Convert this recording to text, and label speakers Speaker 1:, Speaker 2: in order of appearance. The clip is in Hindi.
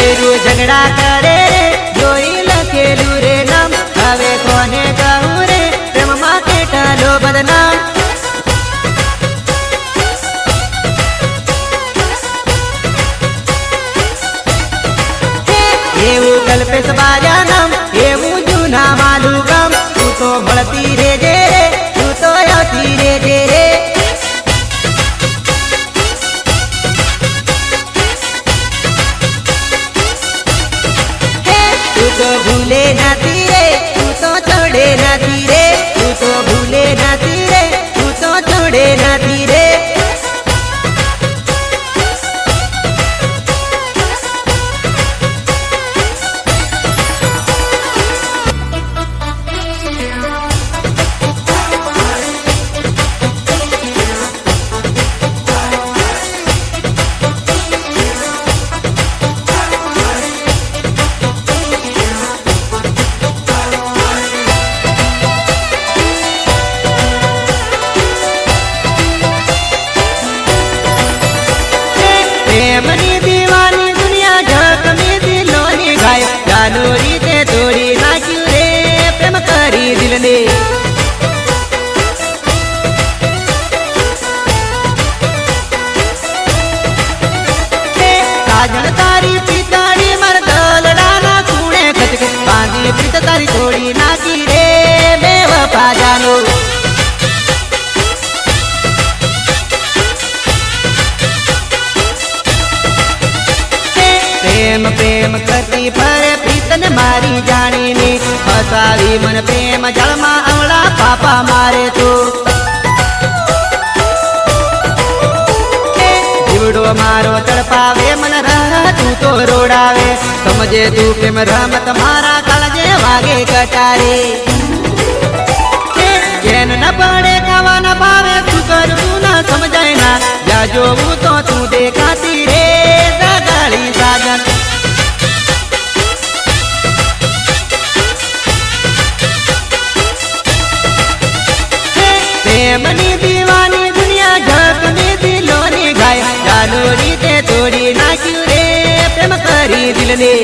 Speaker 1: बैरू झगड़ा करे जोई लखेलू रे नाम हवे कोने कहूं रे प्रेम मां के टालो बदनाम એવું કલ્પેશ બાજા નામ એવું જૂના માલું ગામ તું તો મળતી રે જે રે તું તો આવતી રે જે રે તું તો ભૂલે નથી રે તું તો છોડે નથી રે તું તો ભૂલે નથી રે તું તો છોડે નથી રે प्रेमनी दीवानी दुनिया झक में दिलोनी गाय जानोरी ते तोड़ी नाच्यू रे प्रेम करी दिल ने काजल तारी पिताड़ी मर दलडाना कूड़े खचके बांधी प्रीत तारी तोड़ी नाची रे बेवफा जानो प्रेम प्रेम करती फरे प्रीतन मारी जानी ने फसावी मन प्रेम जलमा अवड़ा पापा मारे तो जीवड़ो मारो तड़पावे मन रहा तू तो रोड़ावे समझे तू प्रेम रमत मारा कालजे वागे कटारे जेन न पड़े खावा न भावे तू कर तू न समझाए ना या जो तो तू देखाती रे गाली साजन प्रेमनी दीवानी दुनिया झक में दिलोनी गाय जानोरी ते तोड़ी नाच्यू रे प्रेम करी दिल ने